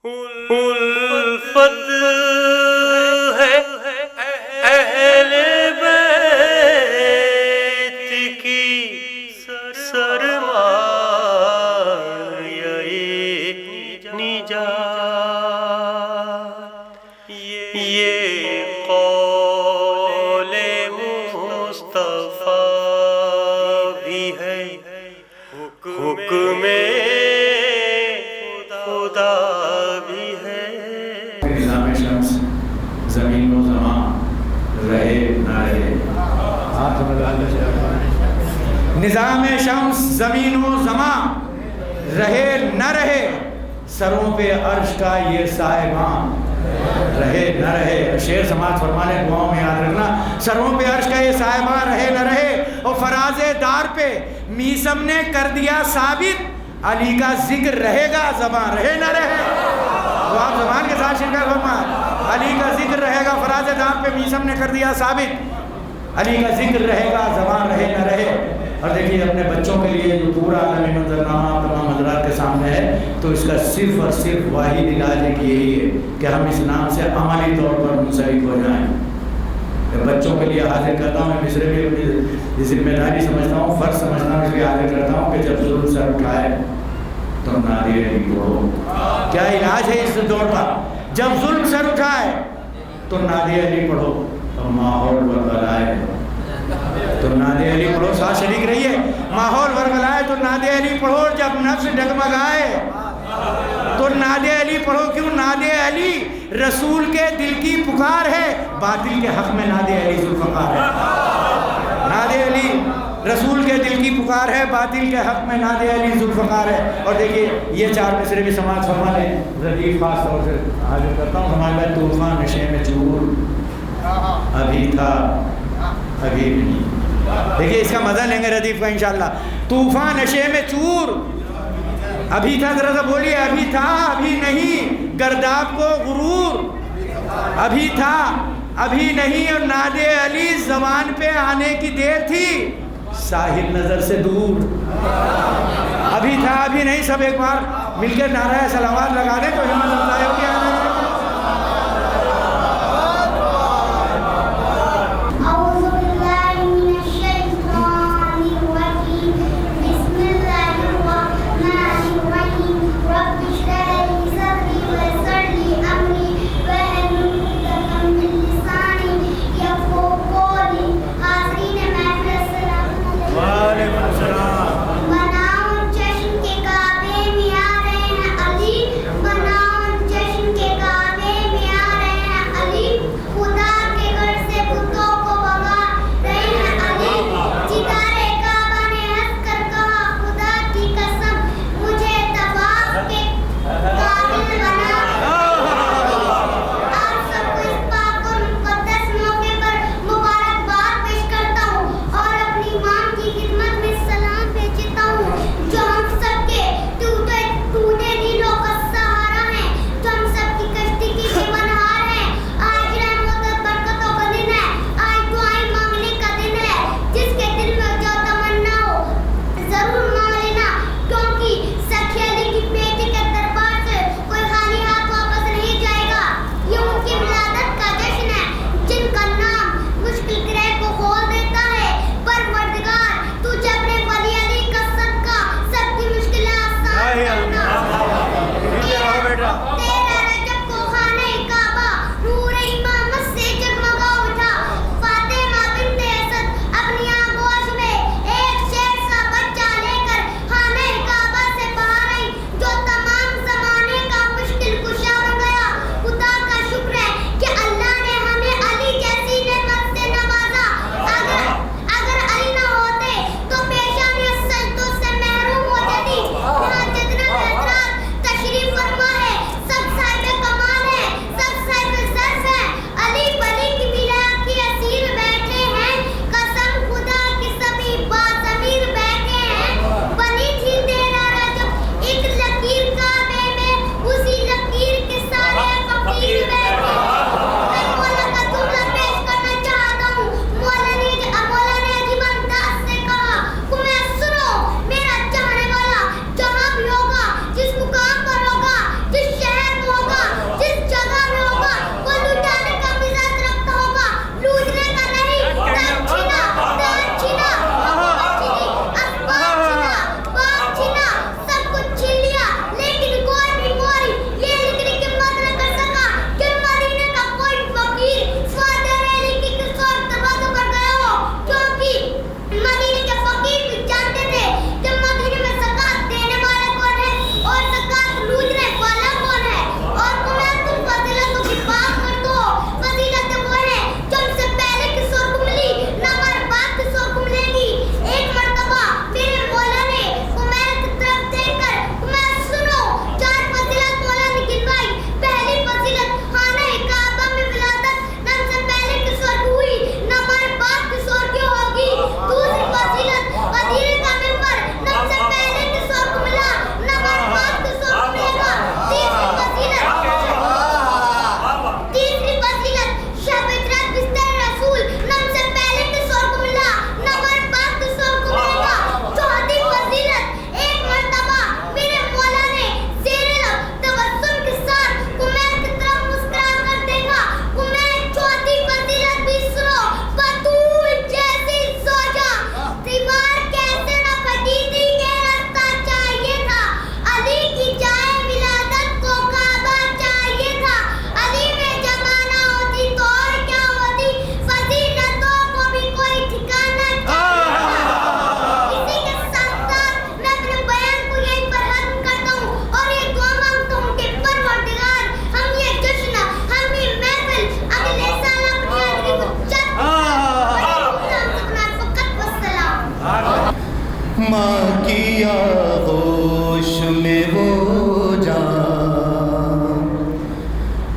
उल्फत है अहले बैत की सरमाये निजात। ये कौले मुस्तफा भी है, हुक्मे खुदा भी है। निज़ाम शम्स ज़मीन व ज़मां रहे ना रहे। निज़ाम शम्स ज़मीन व ज़मां रहे न रहे, सरों पे अर्श का ये साहिबान रहे न रहे। शेर समाज फरमाने दुआओं में याद रखना, सरों पे अर्श का ये साहिबान रहे न रहे। और फराज़े दार पे मीसम ने कर दिया साबित, अली का जिक्र रहेगा ज़बान रहे न रहे। तो आप ज़बान के साथ शिरकत फरमाएं, अली का जिक्र रहेगा। फराज़े दार पे मीसम ने कर दिया साबित, अली का जिक्र रहेगा ज़बान रहे न रहे। और देखिए अपने बच्चों के लिए जो पूरा आलमी मंजरनामा तमाम हज़रात के सामने है, तो इसका सिर्फ़ और सिर्फ वाहिद इलाज एक यही है कि हम इस नाम से अमली तौर पर मुंसलिक हो जाएँ। बच्चों के लिए हाजिर करता हूँ, मैं मिसरे में अपनी जिम्मेदारी समझता हूँ, फ़र्ज समझता हूँ, इसलिए हाजिर करता हूँ कि जब ज़ुल्म सर उठाए तो नादे अली पढ़ो। क्या इलाज है इस दौर का? जब जुल्म सर उठाए तो नादे अली पढ़ो, और माहौल वरगलाए तो नादे अली पढ़ो। साथ शरीक रहिए, माहौल वरगलाए तो नादे अली पढ़ो। जब नफ्स डगमगाए तो नादे अली पढ़ो। क्यों? नादे अली रसूल के दिल की पुकार है, बातिल के हक में नादे अली जुल्फ़कार है। नादे अली रसूल के दिल की पुकार है, बातिल के हक में नादे अली जुल्फ़कार है। और देखिए ये चार मिसरे भी समाज फरमा लें, ज़दीफ़ खास तौर से हाजिर करता हूँ। हमारे पास तूफ़ान नशे में चूर अभी था अभी नहीं। देखिए इसका मज़ा लेंगे रदीफ़ का इंशाअल्लाह। तूफ़ान नशे में चूर अभी था, ज़रा सा बोलिए, अभी था अभी नहीं। गर्दाब को गुरूर अभी था अभी नहीं। और नादे अली ज़बान पे आने की देर थी, साहिल नज़र से दूर अभी था अभी नहीं। सब एक बार मिलकर नारा सलावत लगा दें तो हिम्मत अफजाई होगी।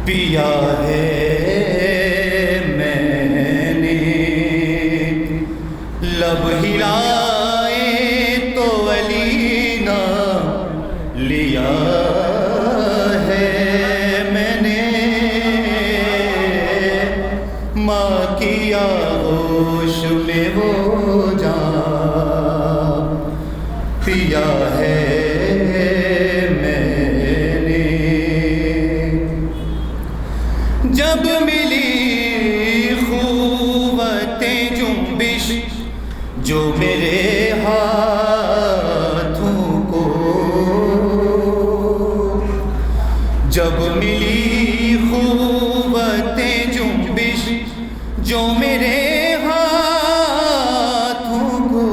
पिया है मैंने लब हिलाए तो अली ना लिया है मैंने माँ किया होश में वो जान पिया है मैंने। जब मिली खूबतें जुम्बिश जो मेरे हाथों को, जब मिली खूबतें जुम्बिश जो मेरे हाथों को,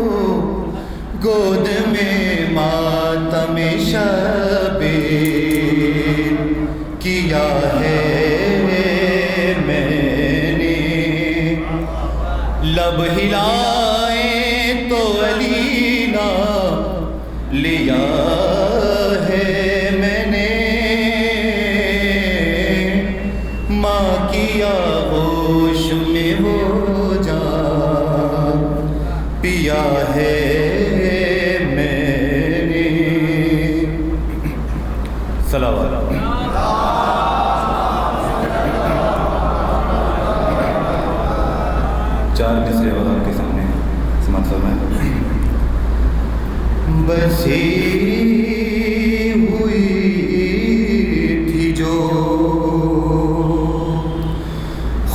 गोद में मातम शबीर किया है मैंने। लब हिलाए तो अली ना लिया है मैंने, माँ किया होश में वो जान पिया है मैंने। सलावत। चार मिसरे और आपके सामने समाप्त फरमाएं। बसी हुई थी जो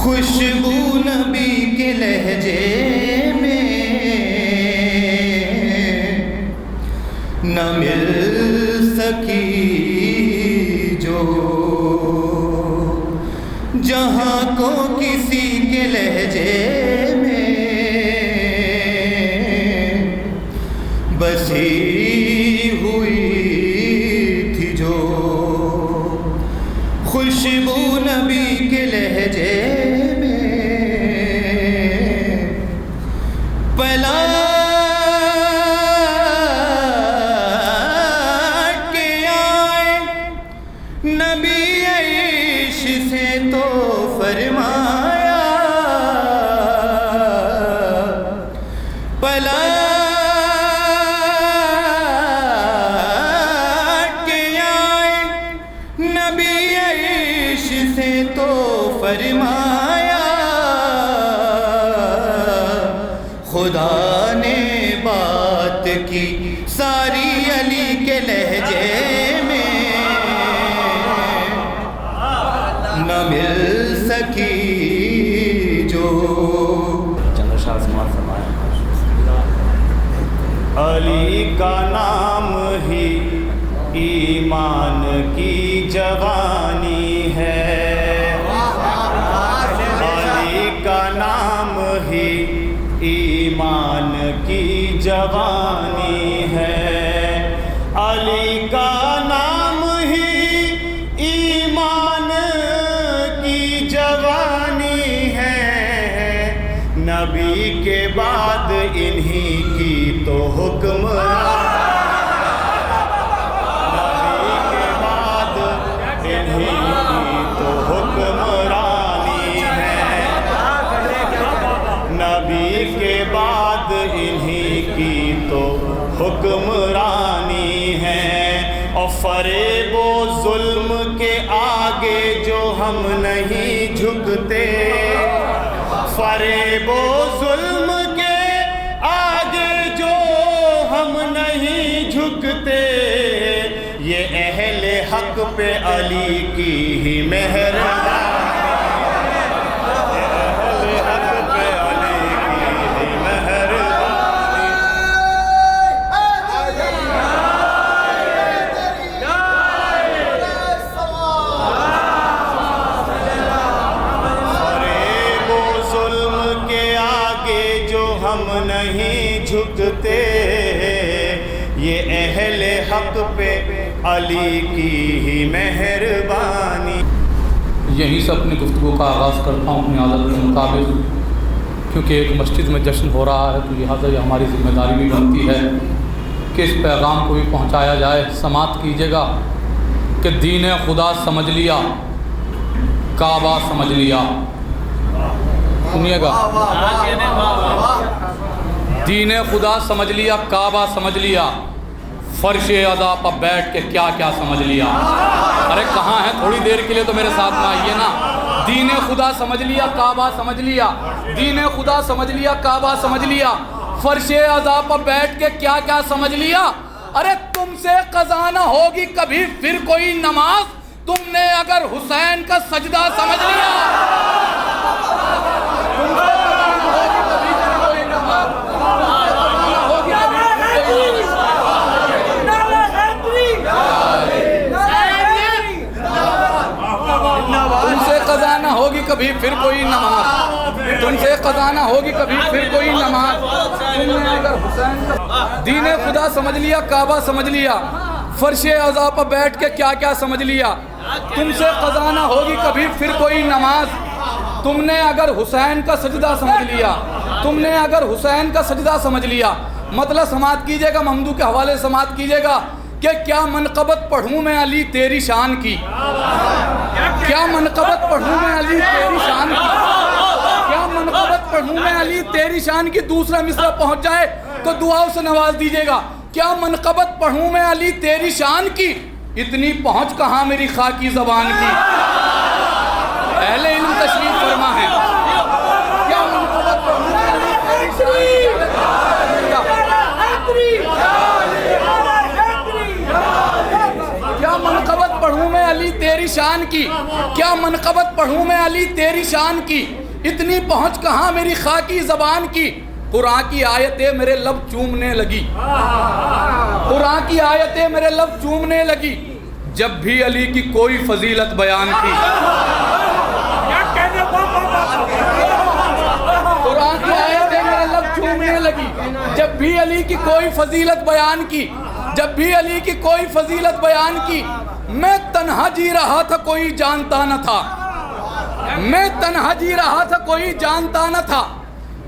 खुशबू नबी के लहजे में, न मिल सकी जो जहाँ को किसी के लहजे में, बसी हुई थी जो खुशबू नबी के लहजे नबी ईश से तो फरमाया, पलट के आए नबी ईश से तो फरमाया, खुदा ने बात की सारी अली के लहजे न मिल सकी जो। चंद्रशाह समाज फरमाया। अली का नाम ही ईमान की जवानी है, अली का नाम ही ईमान की जवानी है, अली का नाम ही ईमान की जवानी है, नबी के बाद इन्हीं की तो हुक्मरानी, नबी के बाद इन्हीं की तो हुक्मरानी है, नबी के बाद इन्हीं की तो हुक्मरानी है। और फरेबो जुल्म के आगे जो हम नहीं झुकते, फरेबो जुल्म के आगे जो हम नहीं झुकते, ये अहले हक पे अली की ही मेहरबानी, अहले हक पे अली की ही मेहरबानी। हम नहीं झुकते, ये अहले हक पे अली की ही मेहरबानी। यहीं से अपनी गुफ्तगू का आगाज़ करता हूँ अपनी आदत के मुताबिक, क्योंकि एक मस्जिद में जश्न हो रहा है तो लिहाजा ये हमारी ज़िम्मेदारी भी बनती है कि इस पैगाम को भी पहुँचाया जाए। समात कीजिएगा कि दीन खुदा समझ लिया, काबा समझ लिया। सुनिएगा, दीन खुदा समझ लिया, काबा समझ लिया, फर्श अदा पर बैठ के क्या क्या समझ लिया। अरे कहाँ है, थोड़ी देर के लिए तो मेरे साथ में आइए ना। दीन खुदा समझ लिया, काबा समझ लिया, दीन खुदा समझ लिया, काबा समझ लिया, फर्श अदा पर बैठ के क्या क्या समझ लिया। अरे तुमसे कज़ा न होगी कभी फिर कोई नमाज, तुमने अगर हुसैन का सजदा समझ लिया। तुमसे कज़ा न होगी कभी फिर कोई नमाज, तुमसे कज़ा न होगी कभी फिर कोई नमाज, तुमने अगर हुसैन का दीन खुदा समझ लिया, काबा समझ लिया, फर्श अज़ा पर बैठ के क्या क्या समझ लिया। तुमसे कज़ा न होगी कभी फिर कोई नमाज, तुमने अगर हुसैन का सजदा समझ लिया, तुमने अगर हुसैन का सजदा समझ लिया। मतलब समात कीजिएगा, ममदू के हवाले से समात कीजिएगा कि क्या मनक़बत पढ़ूँ मैं अली तेरी शान की, क्या मनक़बत पढ़ूँ मैं अली तेरी शान की, क्या मनक़बत पढ़ूँ मैं अली तेरी शान की। दूसरा मिसरा पहुँच जाए तो दुआओं से नवाज दीजिएगा। क्या मनक़बत पढ़ूँ मैं अली तेरी शान की, इतनी पहुँच कहाँ मेरी खाकी ज़बान की। अहले इल्म तशरीफ फरमा है। क्या मनक़बत पढ़ूँ मैं अली तेरी क्या मनक़बत पढ़ूँ मैं अली तेरी शान की, क्या मनक़बत पढ़ूँ मैं अली तेरी शान की, इतनी पहुँच कहाँ मेरी खाकी ज़बान की। कुरान की आयतें मेरे लब चूमने लगी, कुरान की आयतें मेरे लब चूमने लगी, जब भी अली की कोई फजीलत बयान की। कुरान की आयतें मेरे लब चूमने लगी, जब भी अली की कोई फजीलत बयान की, जब भी अली की कोई फजीलत बयान की। मैं तन्हा जी रहा था कोई जानता न था, मैं तन्हा जी रहा था कोई जानता न था,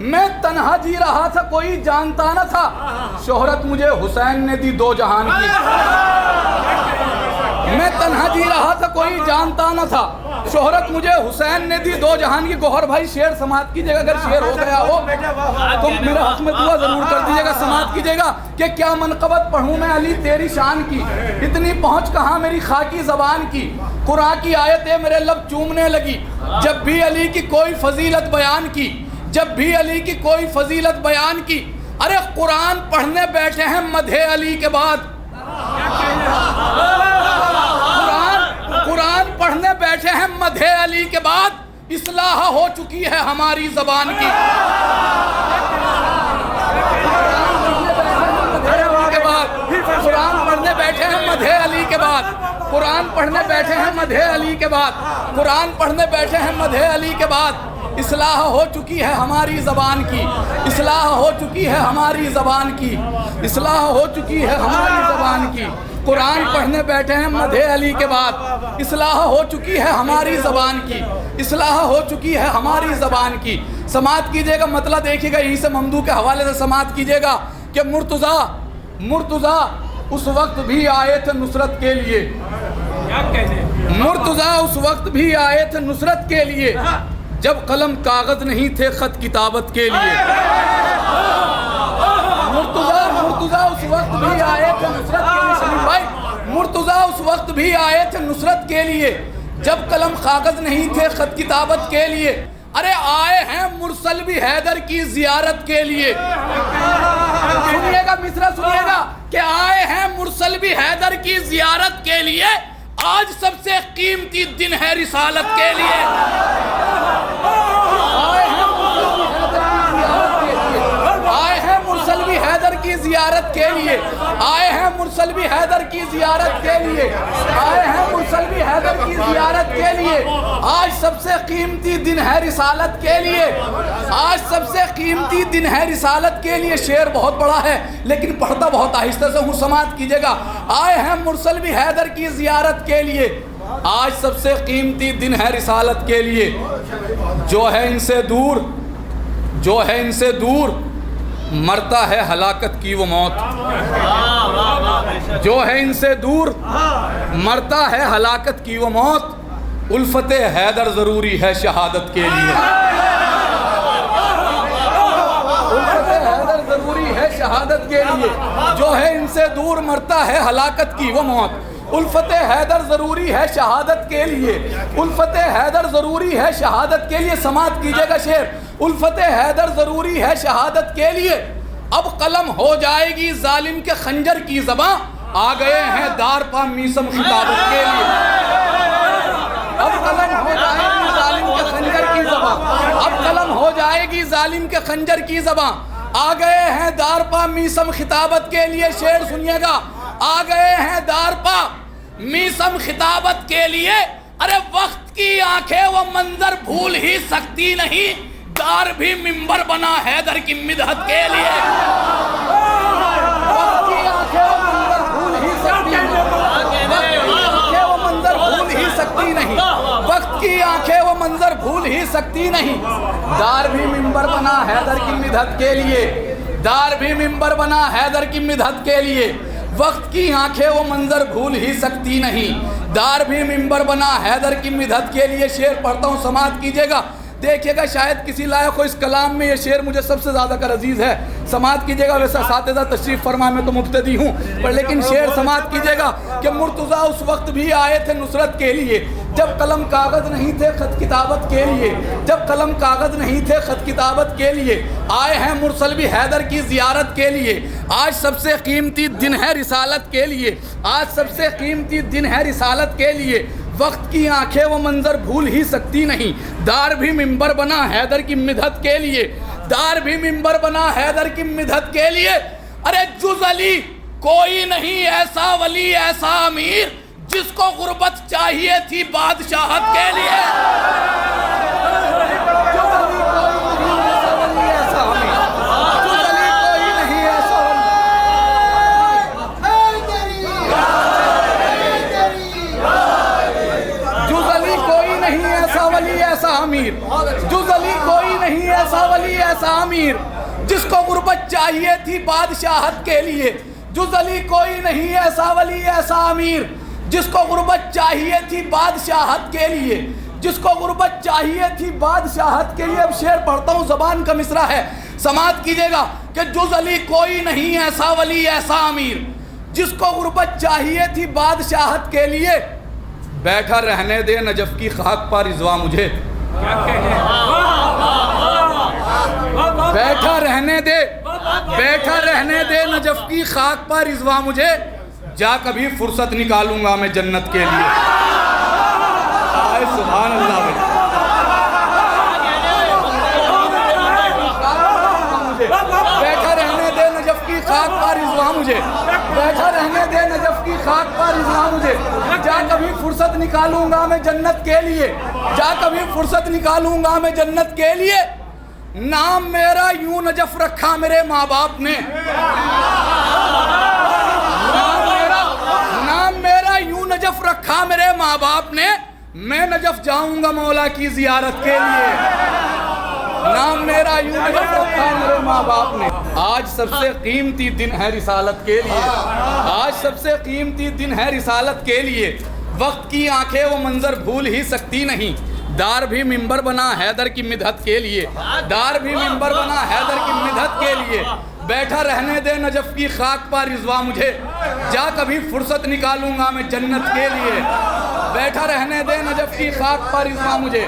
मैं तन्हा जी रहा था कोई जानता न था, शोहरत मुझे हुसैन ने दी दो जहान की। मैं तन्हा जी रहा था कोई जानता न था, शोहरत मुझे हुसैन ने दी दो जहान की। गौहर भाई शेर समात कीजिएगा, अगर शेर हो गया हो तो मेरे हक में दुआ जरूर कर दीजिएगा, समात कीजिएगा कि क्या मनक़बत पढ़ूँ मैं अली तेरी शान की, इतनी पहुँच कहाँ मेरी खाकी ज़बान की। कुरान की आयतें मेरे लब चूमने लगी, जब भी अली की कोई फजीलत बयान की, जब भी अली की कोई फजीलत बयान की। अरे कुरान पढ़ने बैठे हैं मधे अली के बाद, कुरान पढ़ने बैठे हैं मधे अली के बाद, इस्लाह हो चुकी है हमारी ज़बान की। कुरान पढ़ने बैठे हैं मधे अली के बाद, कुरान पढ़ने बैठे हैं मधे अली के बाद, कुरान पढ़ने बैठे हैं मधे अली के बाद, इस्लाह हो चुकी है हमारी ज़बान की, इस्लाह हो चुकी है हमारी ज़बान की, इस्लाह हो चुकी है हमारी ज़बान की। कुरान पढ़ने बैठे हैं मधे अली के बाद, इस्लाह हो चुकी है हमारी ज़बान की, इस्लाह हो चुकी है हमारी ज़बान की। समात कीजिएगा, मतलब देखिएगा, यहीं से ममदू के हवाले से समात कीजिएगा कि मुर्तज़ा उस वक्त भी आए थे नुसरत के लिए, मुर्तज़ा उस वक्त भी आए थे नुसरत के लिए, जब कलम कागज़ नहीं थे ख़त किताबत के लिए। मुर्तज़ा उस वक्त भी आए थे नुसरत के लिए, सलीम भाई, मुर्तज़ा उस वक्त भी आए थे नुसरत के लिए, जब कलम कागज़ नहीं थे ख़त किताबत के लिए। अरे आए हैं मुरसल भी हैदर की ज़ियारत के लिए। सुनिएगा मिसरा, सुनिएगा कि आए हैं मुरसल भी हैदर की ज़ियारत के लिए, आज सबसे कीमती दिन है रिसालत के लिए। आए हैं मुरसल भी हैदर की ज़ियारत के लिए, आए हैं मुरसल भी हैदर की ज़ियारत के लिए, आए हैं मुरसल भी हैदर की ज़ियारत के लिए, आज सबसे कीमती दिन है रिसालत के लिए, आज सबसे कीमती दिन है रिसालत के लिए। शेर बहुत बड़ा है लेकिन पढ़ता बहुत आहिस्ते से हूँ, समात कीजिएगा। आए हैं मुरसल भी हैदर की ज़ियारत के लिए, आज सबसे कीमती दिन है रिसालत के लिए। जो है इनसे दूर, जो है इनसे दूर, मरता है हलाकत की वो मौत। जो है इनसे दूर, मरता है हलाकत की वो मौत। उल्फत हैदर ज़रूरी है शहादत के लिए। उल्फत हैदर ज़रूरी है शहादत के लिए, जो है इनसे दूर मरता है हलाकत की वो मौत। उल्फत हैदर ज़रूरी है शहादत के लिए, उल्फत हैदर ज़रूरी है शहादत के लिए। समात कीजिएगा शेर, उल्फत हैदर ज़रूरी है शहादत के लिए। अब कलम हो जाएगी जालिम के खंजर की ज़बां, आ गए हैं दार पा मीसम खिताबत के लिए। अब कलम हो जाएगी जालिम के खंजर की ज़बां, अब कलम हो जाएगी जालिम के खंजर की ज़बां, आ गए हैं दार पा मीसम खिताबत के लिए। शेर सुनिएगा, आ गए हैं दार पा मीसम खिताबत के लिए। अरे वक्त की आंखें वो मंजर भूल ही सकती नहीं, दार भी मिंबर बना हैदर की मिदहत के लिए। वक्त की आंखें वो मंजर भूल ही सकती नहीं, वो मंजर भूल ही सकती नहीं, वक्त की आंखें वो मंजर भूल ही सकती नहीं, दार भी मिंबर बना हैदर की मिदहत के लिए, दार भी मिंबर बना हैदर की मिदहत के लिए। वक्त की आंखें वो मंजर भूल ही सकती नहीं, दार भी मिंबर बना हैदर की मिदहत के लिए। शेर पढ़ता हूँ, समात कीजिएगा। देखिएगा शायद किसी लायक हो इस कलाम में, ये शेर मुझे सबसे ज़्यादा कर अजीज़ है। समात कीजिएगा। वैसा सातिज़ा तशरीफ़ फरमा में तो मुब्तदी हूँ, पर लेकिन शेर समात कीजिएगा कि मुर्तज़ा उस वक्त भी आए थे नुसरत के लिए, जब कलम कागज़ नहीं थे ख़त किताबत के लिए, जब कलम कागज़ नहीं थे ख़त किताबत के लिए। आए हैं मुरसल भी हैदर की ज़ियारत के लिए। आज सबसे कीमती दिन है रिसालत के लिए, आज सबसे कीमती दिन है रिसालत के लिए। वक्त की आंखें वो मंजर भूल ही सकती नहीं, दार भी मिंबर बना हैदर की मिदहत के लिए, दार भी मिंबर बना हैदर की मिदहत के लिए। अरे जुज़ अली कोई नहीं ऐसा वली ऐसा अमीर, जिसको गुर्बत चाहिए थी बादशाहत के लिए। जुज़ अली कोई नहीं ऐसा वली ऐसा अमीर, जुज़ अली कोई नहीं ऐसा वली ऐसा अमीर, जुज़ अली कोई नहीं ऐसा वली ऐसा अमीर, जिसको गुर्बत चाहिए थी बादशाहत के लिए। जुज़ अली कोई नहीं ऐसा वली ऐसा अमीर, जिसको गुर्बत चाहिए थी बादशाहत के लिए, जिसको गुर्बत चाहिए थी बादशाहत के लिए। अब शेर पढ़ता हूँ, ज़बान का मिसरा है, समात कीजिएगा कि जुज़ अली कोई नहीं ऐसा वली ऐसा अमीर, जिसको गुर्बत चाहिए थी बादशाहत के लिए। बैठा रहने दे नजफ की खाक पर रिजवा मुझे, बैठा रहने दे, बैठा रहने दे नजफ की खाक पर रिजवा मुझे, जा कभी फुर्सत निकालूंगा मैं जन्नत के लिए। सुभान अल्लाह। बैठा रहने दे नजफ की खाक पर रिजवा मुझे, बैठा रहने दे नजफ की खाक पर रिजवा मुझे, जा कभी फुर्सत निकालूंगा मैं जन्नत के लिए, जा कभी फुर्सत निकालूंगा मैं जन्नत के लिए। नाम मेरा यूं नजफ रखा मेरे माँ बाप ने, नाम मेरा यूं नजफ रखा मेरे माँ बाप ने, मैं नजफ जाऊंगा मौला की जियारत के लिए। नाम मेरा यूं नजफ रखा मेरे माँ बाप ने। आज सबसे कीमती दिन है रिसालत के लिए, आज सबसे कीमती दिन है रिसालत के लिए। वक्त की आंखें वो मंजर भूल ही सकती नहीं, दार भी मिंबर बना हैदर की मिदहत के लिए, दार भी मिंबर बना हैदर की मिदहत के लिए। बैठा रहने दे नजफ की खाक पर रिजवा मुझे, जा कभी फुर्सत निकालूंगा मैं जन्नत के लिए। बैठा रहने दे नजफ की खाक पर रिजवा मुझे,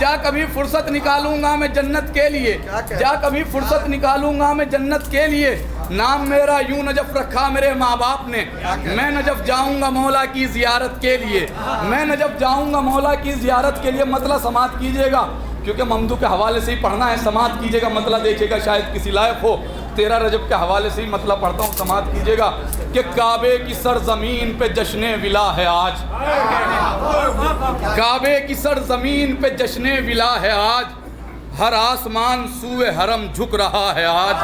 जा कभी फुर्सत निकालूंगा मैं जन्नत के लिए, जा कभी फुर्सत निकालूंगा मैं जन्नत के लिए। नाम मेरा यूं नजफ रखा मेरे माँ बाप ने, मैं नजफ जाऊंगा मौला की जियारत के लिए, मैं नजफ जाऊंगा मौला की जियारत के लिए। मतलब समात कीजिएगा, क्योंकि ममदू के हवाले से ही पढ़ना है। समात कीजिएगा, मतलब देखिएगा शायद किसी लायक हो। 13 रजब के हवाले से ही मतलब पढ़ता हूँ, समात कीजिएगा कि काबे की सरजमीन पे जश्न विला है आज, काबे की सरजमीन पे जश्न विला है आज, हर आसमान सूए हरम झुक रहा है आज।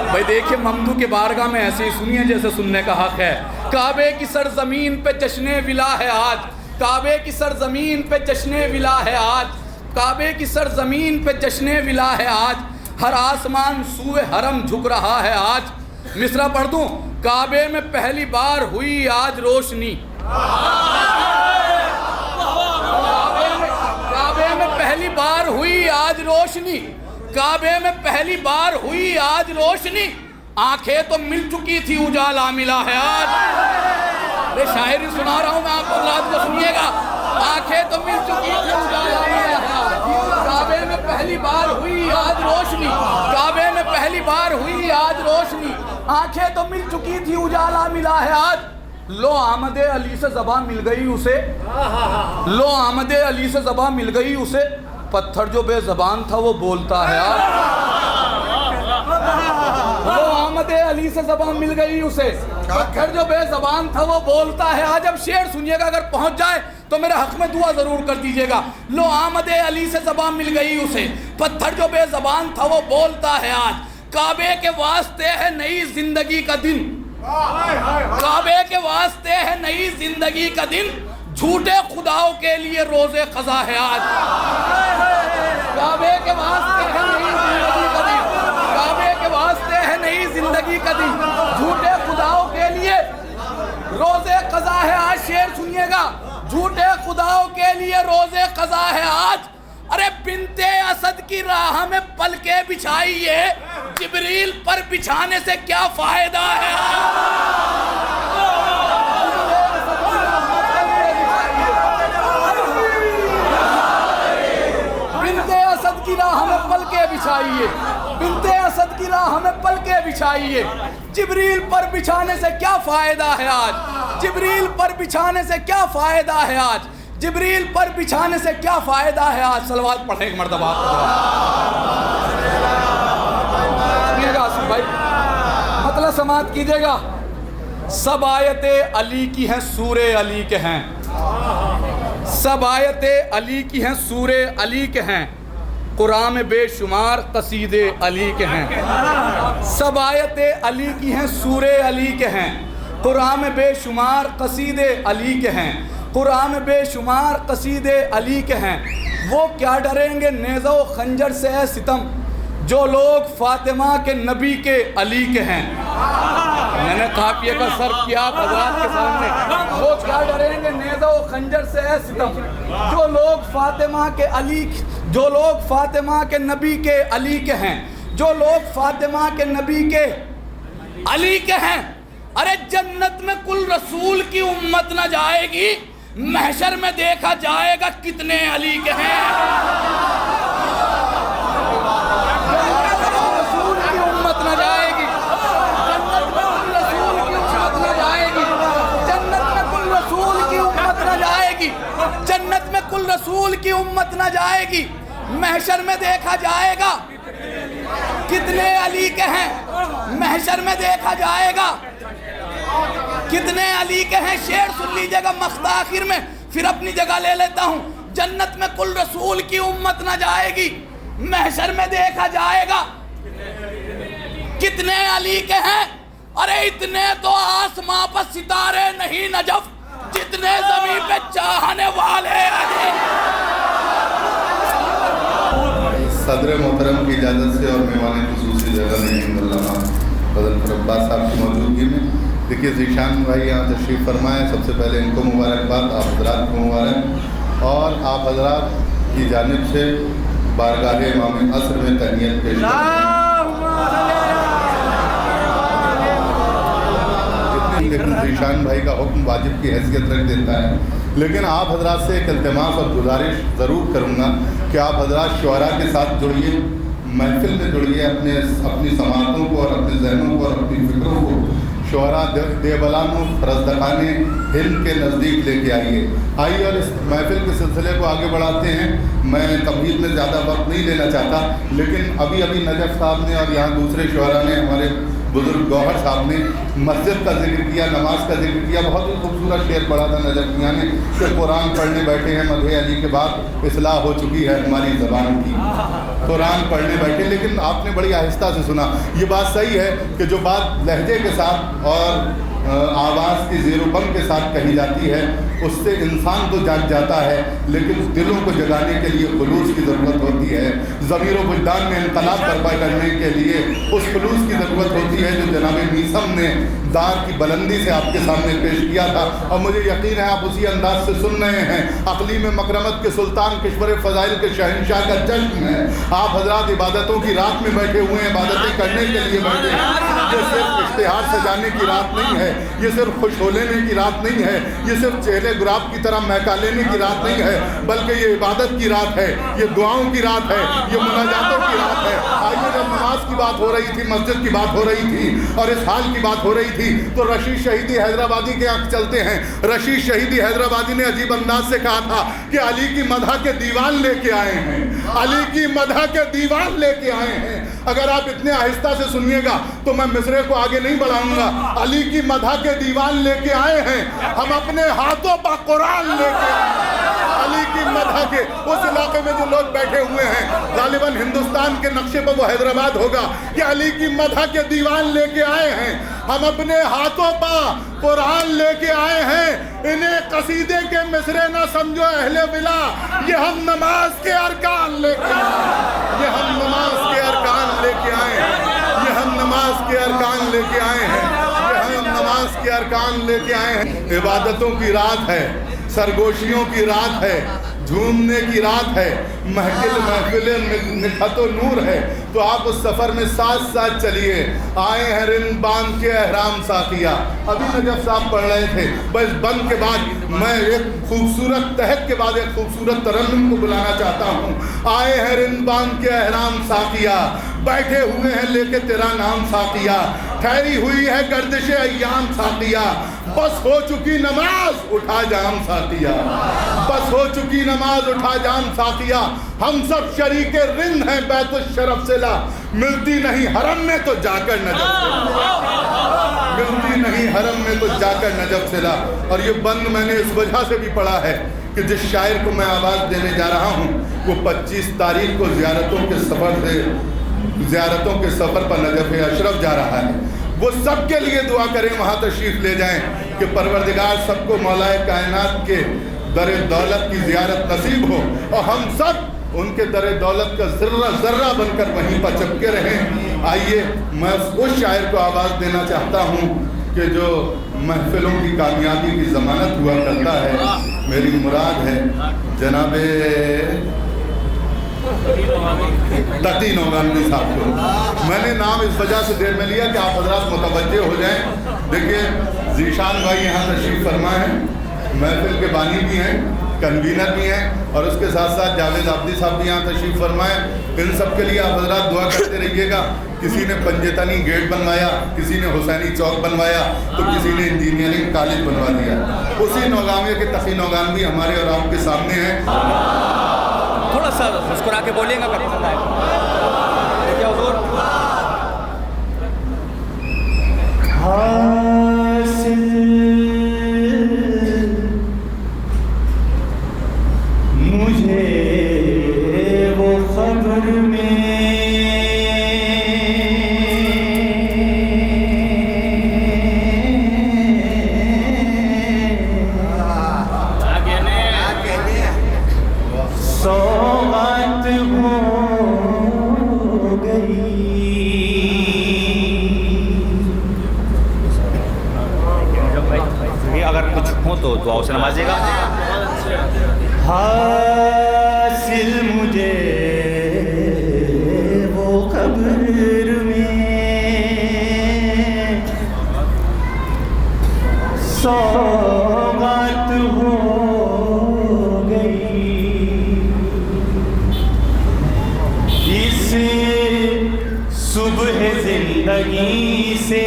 भाई देखिए ममदू के बारगाह में ऐसे ही सुनिए जैसे सुनने का हक है। काबे की सरजमीन पे जश्न विला है आज, काबे की सरजमीन पे जश्न विला है आज, काबे की सरजमीन पे जश्न विला है आज, हर आसमान सूए हरम झुक रहा है आज। मिसरा पढ़ दूं, काबे में पहली बार हुई आज रोशनी, आज रोशनी, काबे में पहली बार हुई आज रोशनी, आंखें तो मिल चुकी थी उजाला मिला है आज। अरे शायरी सुना रहा हूं मैं आपको, रात को सुनिएगा। आंखें तो मिल चुकी थी उजाला मिला है आज, काबे में पहली बार हुई आज रोशनी, काबे में पहली बार हुई आज रोशनी, आंखें तो मिल चुकी थी उजाला मिला है आज। लो आमदे अली से ज़बां मिल गई उसे, लो आमदे अली से ज़बां मिल गई उसे, पत्थर जो बेज़बान था वो बोलता है आज। लो आमदे अली से ज़बां मिल गई उसे, पत्थर जो बेज़बान था वो बोलता है आज। अब शेर सुनिएगा, अगर पहुंच जाए तो मेरे हक में दुआ जरूर कर दीजिएगा। लो आमदे अली से ज़बां मिल गई उसे, पत्थर जो बेज़बान था वो बोलता है आज। काबे के वास्ते है नई जिंदगी का दिन, काबे के वास्ते है नई जिंदगी का दिन, झूठे खुदाओं के लिए रोजे खजा है आज। काबे के वास्ते है नई जिंदगी का दिन, काबे के वास्ते है नई जिंदगी का दिन, झूठे खुदाओं के लिए रोजे खजा है आज। शेर सुनिएगा, झूठे खुदाओं के लिए रोजे खजा है आज। अरे बिनते असद की राह में पलके बिछाइए, जिब्रील पर बिछाने से क्या फायदा है। बिनते असद की राह में पलके बिछाइए, बिनते असद की राह में पलके बिछाइए, जिब्रील पर बिछाने से क्या फायदा है आज, जिब्रील पर बिछाने से क्या फायदा है आज, जिब्रील पर बिछाने से क्या फायदा है आज। सलवात पढ़े एक मर्तबा सुनिएगा आसिफ भाई, मतलब समात कीजिएगा। सब आयतें अली की हैं, सूरे अली के हैं, सब आयतें अली की हैं, सूरे अली के हैं, कुरान में बेशुमार कसीदे अली के हैं। सब आयतें अली की हैं, सूरे अली के हैं, कुरान में बेशुमार कसीदे अली के हैं, कुरान में बेशुमार कसीदे अली के हैं। वो क्या डरेंगे नेज़ो खंजर से है सितम, जो लोग फातिमा के नबी के अली के हैं। मैंने काफिया का सर्फ किया आप हज़रात के सामने। वो क्या डरेंगे नेज़ो खंजर से है सितम, जो लोग फातिमा के अली, जो लोग फातिमा के नबी के अली के हैं, जो लोग फातिमा के नबी के अली के हैं। अरे जन्नत में कुल रसूल की उम्मत न जाएगी, महशर में देखा जाएगा कितने अली के हैं। रसूल की उम्मत न जाएगी, जन्नत में कुल रसूल की उम्मत न जाएगी, जन्नत में कुल रसूल की उम्मत न जाएगी, जन्नत में कुल रसूल की उम्मत न जाएगी, महशर में देखा जाएगा कितने अली के हैं, महशर में देखा जाएगा कितने अली के हैं। शेर सुन लीजिएगा मख्ता आखिर में, फिर अपनी जगह ले लेता हूं। जन्नत में कुल रसूल की उम्मत न जाएगी, महशर में देखा जाएगा कितने अली के हैं। अरे इतने तो आसमां पर सितारे नहीं नजफ, जितने जमीन पे चाहने वाले अली। सदर मोहतरम की इजाज़त से और मेहमान खुसूसी जगह में फजल अब्बास साहब की मौजूदगी में देखिए ज़ीशान भाई यहाँ तशरीफ़ फरमाए। सबसे पहले इनको मुबारकबाद, आप हज़रात को मुबारक, और आप हज़रात की जानिब से बारगाह इमाम असर में तहनीयत पेश लेकिन ज़ीशान भाई का हुक्म वाजिब की हैसियत रख देता है। लेकिन आप हज़रात से एक इल्तिमास और गुजारिश ज़रूर करूँगा कि आप हज़रात शुअरा के साथ जुड़िए, महफिल में जुड़िए, अपनी समातों को और अपने जहनों को और अपनी फ़िक्रों को शुअरा देवलानो रज़दखाने हिल्म के नज़दीक लेके आइए और इस महफिल के सिलसिले को आगे बढ़ाते हैं। मैं तमहीद में ज़्यादा वक्त नहीं लेना चाहता, लेकिन अभी नजफ़ साहब ने और यहाँ दूसरे शुअरा ने, हमारे बुज़ुर्ग गौहर साहब ने मस्जिद का जिक्र किया, नमाज का जिक्र किया। बहुत ही खूबसूरत शेर पढ़ा था नजफ़ मियाँ ने कि कुरान पढ़ने बैठे हैं मदहे अली के बाद इस्लाह हो चुकी है हमारी ज़बान की। कुरान पढ़ने बैठे, लेकिन आपने बड़ी आहिस्ता से सुना। ये बात सही है कि जो बात लहजे के साथ और आवाज़ की ज़ेरो-बम के साथ कही जाती है, उससे इंसान तो जाग जाता है, लेकिन दिलों को जगाने के लिए खुलूस की ज़रूरत होती है। ज़मीर व वजदान में इनकलाब बर्पा करने के लिए उस खुलूस की ज़रूरत होती है जो जनाब मीसम ने दार की बुलंदी से आपके सामने पेश किया था। और मुझे यकीन है आप उसी अंदाज से सुन रहे हैं। अक़लीम मकरमत के सुल्तान, किश्वर फ़ज़ाइल के शहंशाह का जश्न है। आप हज़रात इबादतों की रात में बैठे हुए हैं, इबादतें करने के लिए बैठे हैं। ये सिर्फ इश्तिहार सजाने की रात नहीं है, ये सिर्फ खुश हो लेने की रात नहीं है, ये सिर्फ चेहरे गुलाब की तरह महका लेने की रात नहीं है, बल्कि ये इबादत की रात है, ये दुआओं की रात है, ये मुनाजातों की रात है। आइए, जब नमाज की बात हो रही थी, मस्जिद की बात हो रही थी और इस हाल की बात हो रही थी, तो रशीद शहीदी हैदराबादी के यहाँ चलते हैं। रशीद शहीदी हैदराबादी ने अजीब अंदाज से कहा था कि अली की मदह के दीवान लेके आए हैं, अली की मदह के दीवान लेके आए हैं। अगर आप इतने आहिस्ता से सुनिएगा तो मैं मिसरे को आगे नहीं बढ़ाऊंगा। अली की मदह के दीवान लेके आए हैं, हम अपने हाथों पर कुरान लेके आए हैं। अली की मदह के उस इलाके में जो लोग बैठे हुए हैं, गालिबन हिंदुस्तान के नक्शे पर वो हैदराबाद होगा कि अली की मदह के दीवान लेके आए हैं, हम अपने हाथों पर कुरान लेके आए हैं। इन्हें कसीदे के मिसरे ना समझो अहले बिला, ये हम नमाज के अरकान लेके आए, ये हम नमाज के अरकान लेके आए हैं, ये हम नमाज के अरकान लेके आए हैं, ये हम नमाज के अरकान लेके आए हैं। इबादतों की रात है, सरगोशियों की रात है, झूमने की रात है, महफिल निखतो नूर है। तो आप उस सफ़र में साथ साथ चलिए। आए हैं रिन बांध के अहराम साथिया, अभी नजफ साहब पढ़ रहे थे। बस बंद के बाद मैं एक खूबसूरत तहत के बाद एक खूबसूरत तरन्नुम को बुलाना चाहता हूँ। आए हैं रिन बांध के अहराम साथिया, बैठे हुए हैं लेके तेरा नाम साथिया, ठहरी हुई है गर्दिश अय्याम साथिया, बस हो चुकी नमाज उठा जाम साथिया, बस हो चुकी नमाज उठा जाम साथिया। हम सब शरीके रिंद हैं बैतुल शरफ से ला, मिलती नहीं हरम में तो जाकर नजफ से ला, मिलती नहीं हरम में तो जाकर नजफ से ला। और ये बंद मैंने इस वजह से भी पढ़ा है कि जिस शायर को मैं आवाज़ देने जा रहा हूँ वो 25 तारीख को ज़ियारतों के सफ़र पर नजफ़ अशरफ जा रहा है। वो सब के लिए दुआ करें, वहाँ तशरीफ़ ले जाएं कि परवरदिगार सबको मौलाए कायनात के दर दौलत की ज़ियारत नसीब हो और हम सब उनके दर दौलत का ज़र्रा ज़र्रा बनकर वहीं पर चिपके रहें। आइए, मैं उस शायर को आवाज़ देना चाहता हूँ कि जो महफिलों की कामयाबी की ज़मानत हुआ करता है। मेरी मुराद है जनाबे तकी नौगानवी साहब को। मैंने नाम इस वजह से देर में लिया कि आप हजरात मुतवज्जे हो जाएं। देखिए, जीशान भाई यहाँ तशरीफ़ फरमा है, महफिल के बानी भी हैं, कन्वीनर भी हैं और उसके साथ साथ जावेद आब्दी साहब भी यहाँ तशरीफ़ फरमाएँ। इन सब के लिए आप हजरात दुआ करते रहिएगा। किसी ने पंजेतनी गेट बनवाया, किसी ने हुसैनी चौक बनवाया, तो किसी ने इंजीनियरिंग कॉलेज बनवा दिया। उसी नौगांवी के तकी नौगानवी हमारे और आपके सामने हैं। थोड़ा सा मुस्कुरा के बोलेगा क्या हुजूर? हासिल मुझे वो खबर में सौगात हो गई। अगर कुछ हो तो दुआओं से नवाजिएगा। हासिल मुझे वो खबर में सौगात हो गई। इस सुबह जिंदगी से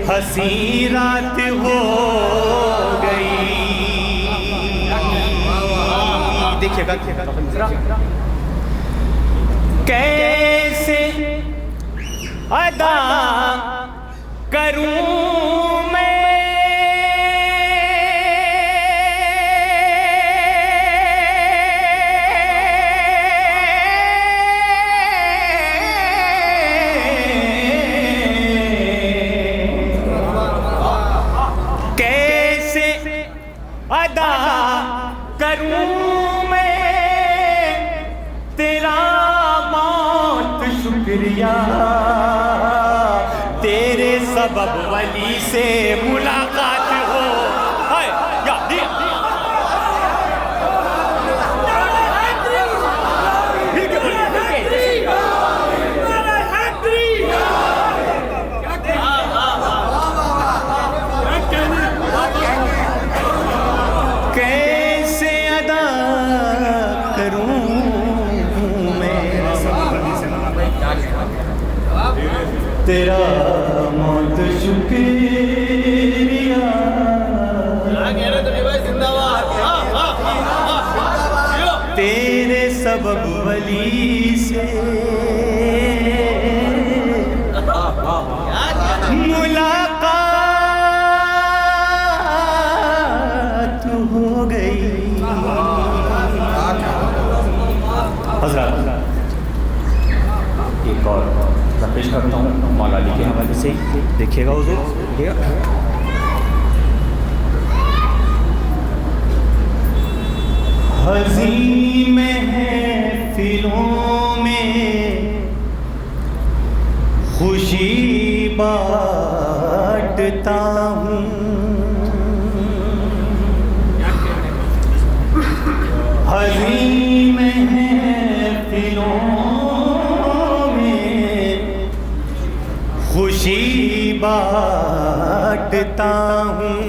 हंसी रात हो गई। देखिएगा कैसे अदा करूं मैं शुक्रिया, तेरे सबब वली से मुलाकात हो। हाय या दिया कैसे अदा करूं मैं तेरा मौत शुक्रिया, तेरे सबब वली से मुलाकात हो गई। हज़रत एक और पेश करता हूँ मौला अली के हवाले से, देखिएगा हुज़ूर, देखिएगा। हज़ीं महफ़िलों में खुशी बांटता हूँ, हज़ीं महफ़िलों में खुशी बांटता हूँ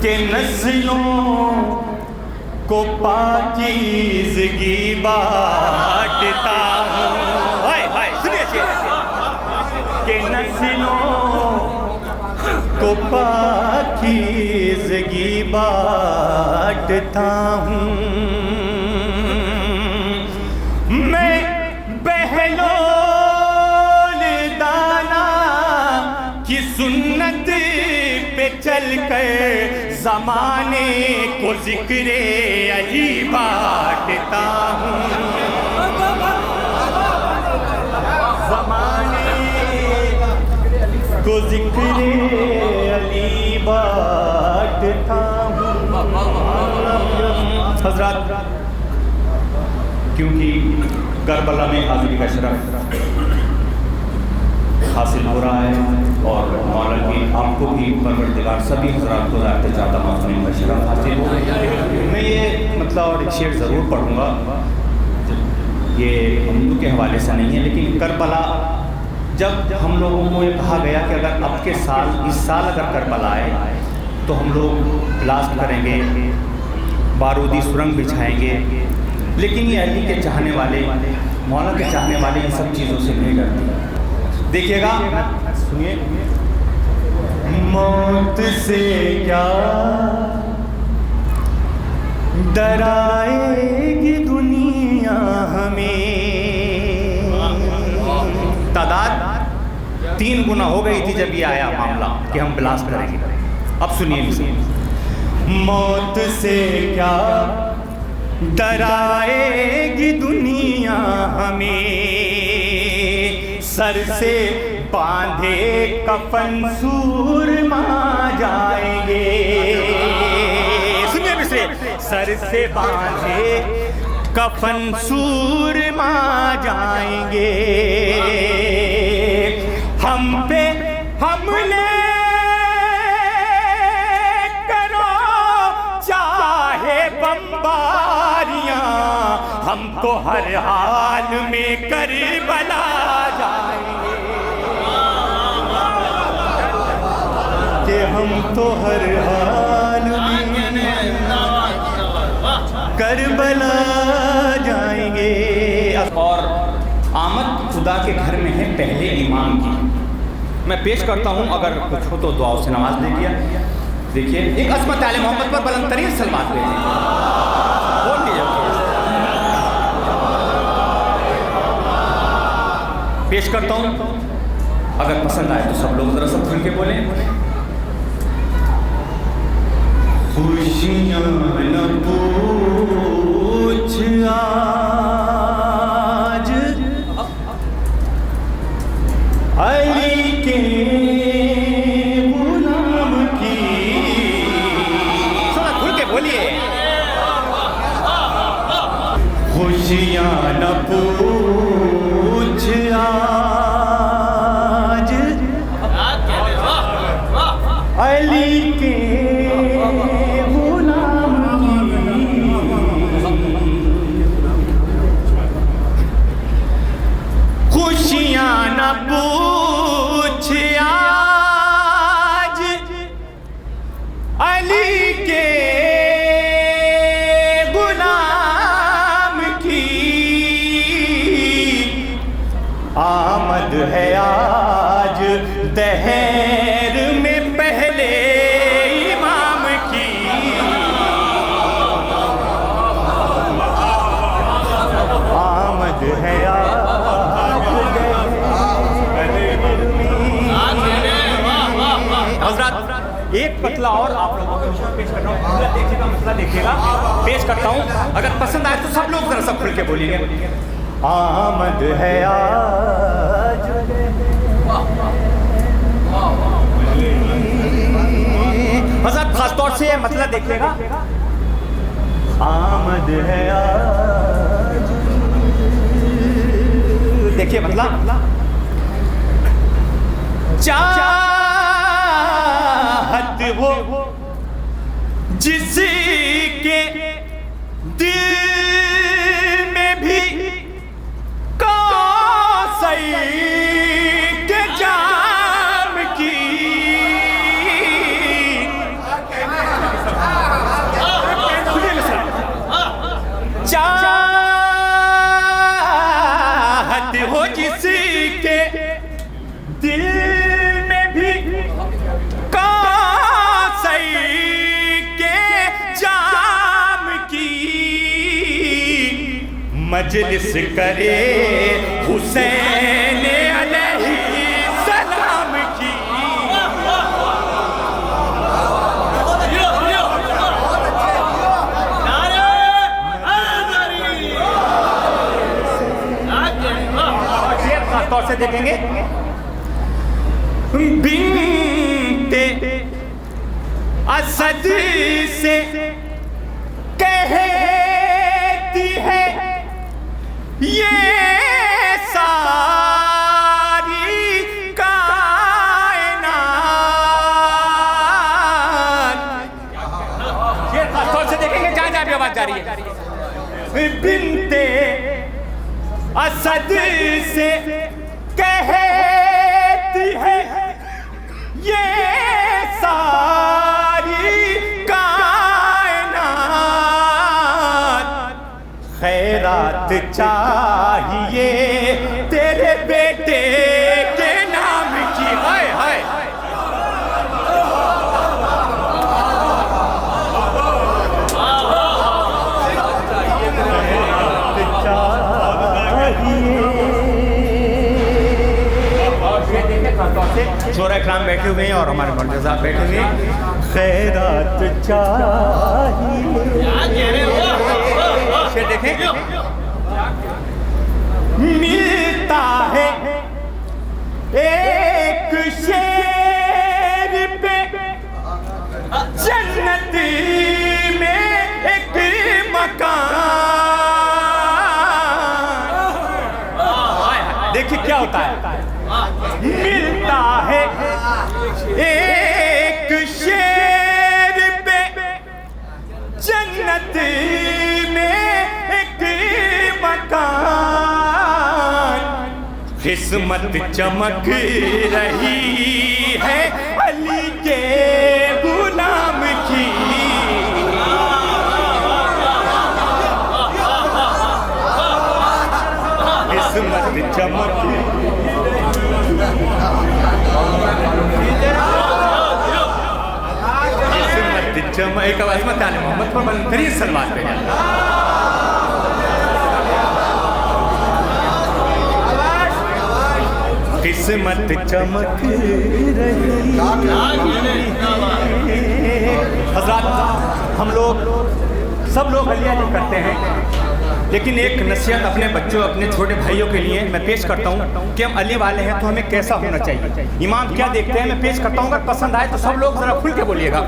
कि नस्लों को पाकीज़गी बांटता हूँ। हाय हाय सुनिए कि नस्लों को पाकीज़गी बांटता हूँ। मैं बहलोल दाना की सुन्नत पे चल कर ज़माने को ज़िक्रे अली बांटता हूँ, ज़माने को ज़िक्रे अली बांटता हूँ। हज़रत क्योंकि करबला में हाज़िरी का शरफ हासिल हो रहा है और मौला की आपको भी परवरदिगार सभी हज़रात को ज़्यादा ज़्यादा महफ़िल का शरफ हासिल हो। मैं ये मतलब और एक शेर ज़रूर पढ़ूँगा, ये हिंदू के हवाले से नहीं है, लेकिन करबला जब हम लोगों को ये कहा गया कि अगर अब के साल इस साल अगर करबला आए तो हम लोग ब्लास्ट करेंगे, बारूदी सुरंग बिछाएंगे, लेकिन ये अली के चाहने वाले, मौला के चाहने वाले इन सब चीज़ों से नहीं डरते। देखिएगा, सुनिए। मौत से क्या डराएगी दुनिया हमें, तादाद 3 गुना हो गई थी जब ये आया मामला कि हम ब्लास्ट करेंगे। अब सुनिए, मौत से क्या डराएगी दुनिया हमें, सर से बांधे कफन सूरमा जाएंगे। सुनिए मिस्रे, सर से बांधे कफन सूरमा जाएंगे, हम पे हमले बम्बारियां, हमको हर हाल में करबला जाएंगे, कि हम तो हर हाल में करबला जाएंगे। और आमद खुदा के घर में है पहले इमाम की। मैं पेश करता हूँ, अगर कुछ हो तो दुआओं से नवाज दे दिया। देखिए, एक अस्मत आले मोहम्मद पर बुलंद तरीन सलवात भेजिए, बोल लीजिए। पेश करता हूँ, अगर पसंद आए तो सब लोग जरा सब खुल के बोलें। खुशियाँ न पूछ आज अली के गुलाम की, सुना खुल के बोलिए। खुशियाँ न पूछ आज अली के गुलाम की, खुशियाँ न पूछ आज अली के गुलाम की, आमद है आज दहर में पहले इमाम की, आमद है आज हजरत एक पतला और आप लोगों को पेश कर रहा हूँ, मसला देखिएगा, मसला देखिएगा, पेश करता हूँ। अगर पसंद आए तो सब लोग जरा सब खुल के बोलिए। आमद है आज हजरत खास तौर से ये मतलब देखिएगा, आमद है आज, देखिए मतलब चाहत हो जिसके दिल में भी कौसई के जाम की, चाहत हो जिसके दिल में भी कौसई के जाम की, मजलिस करे हुसैन अलैहिस्सलाम की, खास तौर से देखेंगे बिनते असद से कहती है ये सारी कायनात, ये खास तौर से देखेंगे, जहाँ जहाँ भी आवाज जा रही है। बिनते असद से कहती है ये सारी कायनात, खैरात चाहिए तेरे बेटे के नाम की, हाय हाय शोरा इकराम बैठे हुए हैं और हमारे मौलवी साहब बैठे हुए हैं। खैरात चाहिए शेर देखें, मिलता है एक शेर पे जन्नत में एक मकान, देखिए क्या होता है। मिलता है एक शेर पे जन्नत में एक मकान, किस्मत चमक रही है अली के गुलाम की, किस्मत चमक एक आवाज में ताले मोहम्मद पर बंदरी सलवात पे किस्मत चमक रही। हजरात, हम लोग सब लोग अलिया नहीं करते हैं, लेकिन एक नसीहत अपने बच्चों, अपने छोटे भाइयों के लिए मैं पेश करता हूँ कि हम अली वाले हैं तो हमें कैसा होना चाहिए। इमाम क्या देखते हैं मैं पेश करता हूँ, अगर पसंद आए तो सब लोग जरा खुल के बोलिएगा।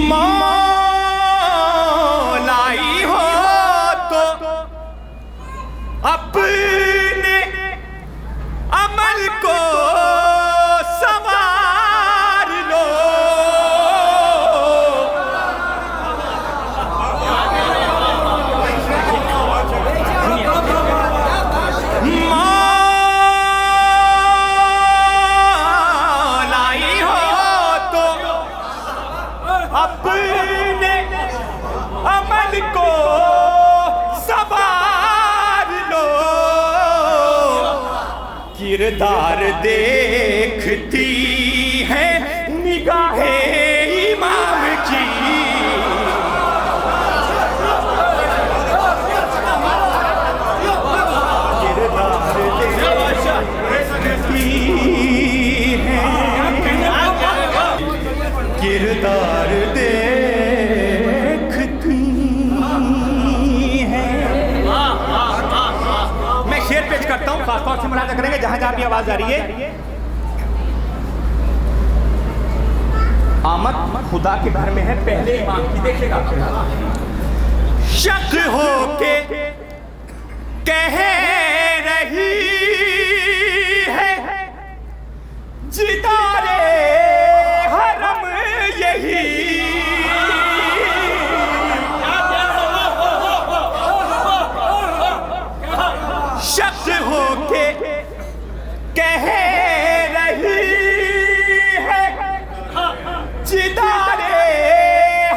मौलाई हो तो अपने अमल को संवार लो, मौलाई हो तो अपने अमल को संवार लो, किरदार देखती है निगाहे इमाम की, किरदार देखती है, किरदार देखती है। मैं शेर पेश करता हूँ, खासतौर से मुलाजा करेंगे जहां जहां भी आवाज आ रही है। आमद खुदा के घर में है पहले इमाम की, देखिएगा। शक हो के कह रही है जिदारे हरम यही, शक हो के कह रही है जिदारे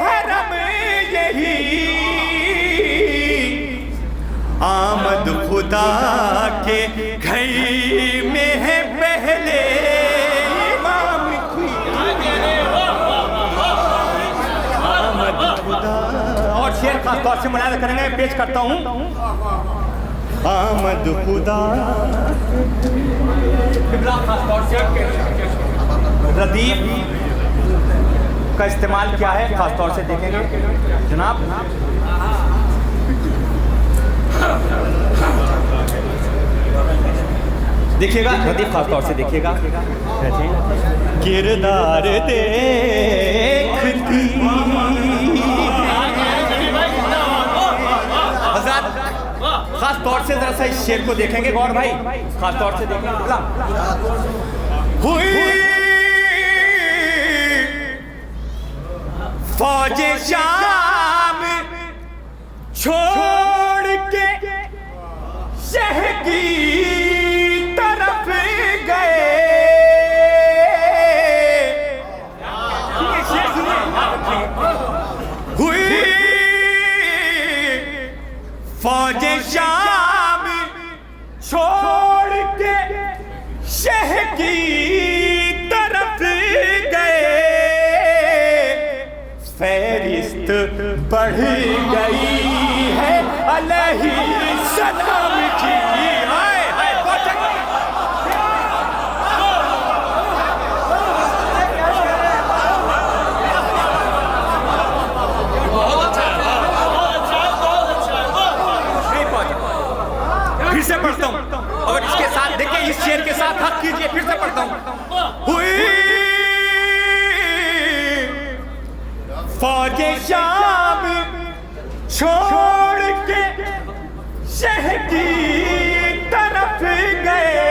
हरम यही, आमद खुदा के घर में है पहले इमाम की, आमद खुदा। और शेर खास तौर से मुलाजा करेंगे, पेश करता हूँ। आमद खुदा रदीफ का इस्तेमाल क्या है खास तौर से देखेंगे जनाब। देखिएगा रदीफ खास तौर से देखिएगा। किरदार देखती हज़रत, खास तौर से जरा सा इस शेर को देखेंगे गौर भाई, खास तौर से देखेंगे। हुई फौजे शाम छोड़ के शह की तरफ गए, हुई फौजे शाम छोड़ के शह की तरफ गए, फहरिस्त बढ़ गई है अलैहिस्सलाम की। हाय हाय फिर से पढ़ता हूँ और इसके साथ देखिए, इस शेर के साथ हक कीजिए। फिर से पढ़ता हूँ। हुई फौजे शाम छोड़ के शह की तरफ गए,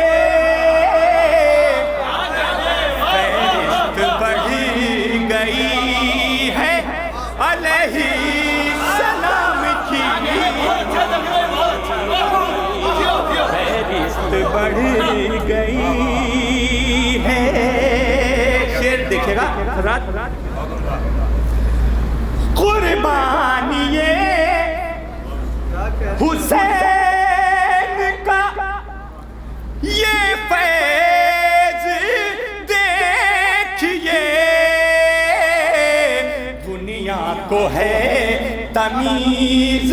फहरिस्त बढ़ी गई है अलैहिस्सलाम की, फहरिस्त बढ़ी गई है। शेर देखिएगा रात कुर्बानिए हुसैन का ये फैज देखिए, दुनिया को है तमीज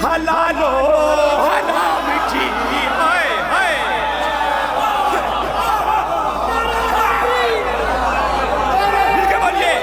हलालो हराम की। हाय हाय मिलके बोलिए।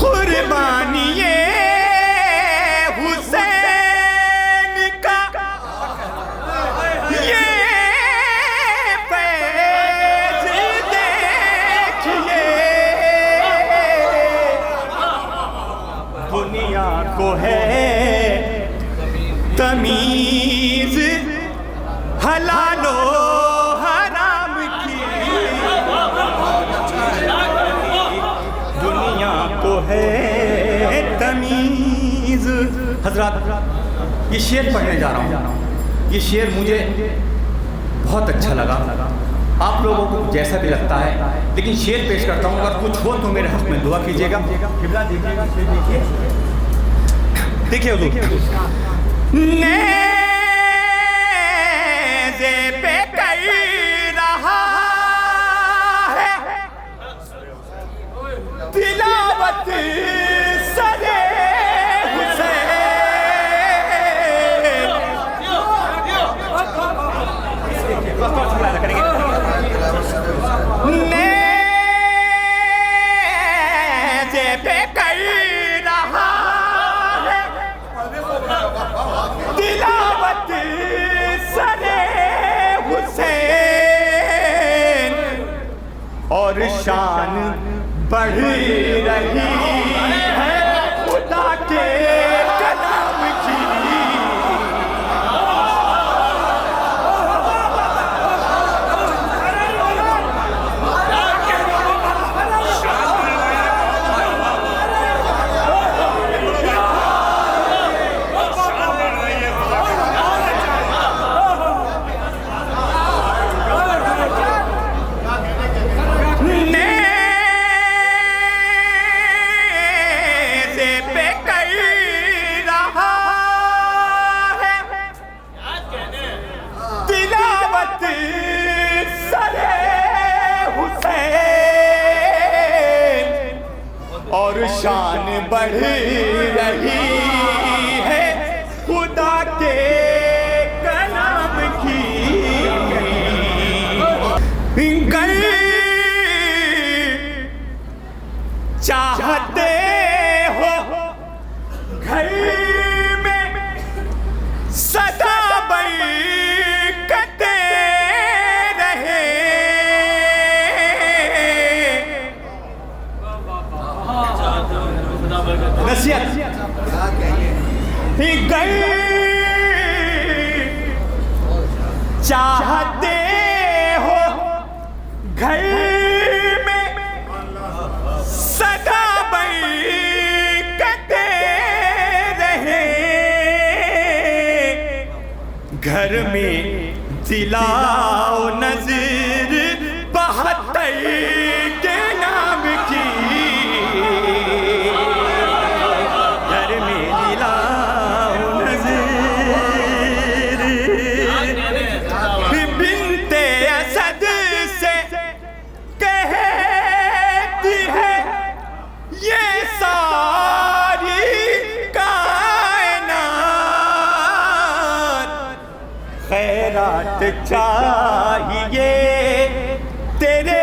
कुर्बान हजरत ये शेर पढ़ने जा रहा हूँ। ये शेर मुझे बहुत अच्छा लगा, आप लोगों को जैसा भी लगता है, लेकिन शेर पेश करता हूँ। अगर कुछ हो तो मेरे हक में दुआ कीजिएगा। किबला देखिएगा, शेर देखिए। देखिए नेज़े पे कई रहा है तिलावत सरे हुसैन। नेज़े पे कई रहा है तिलावत सरे हुसैन, और शान बढ़ रही है खुदा के कलाम की। और शान बढ़ रही है खुदा के कलाम की। गई चाहते हो घर में सदा बैठते रहे, नसीहत गई चाहते हो घर में सदा बैठते रहे, घर में दिलाओ नजर 72 के नाम की। खैरात चाहिए तेरे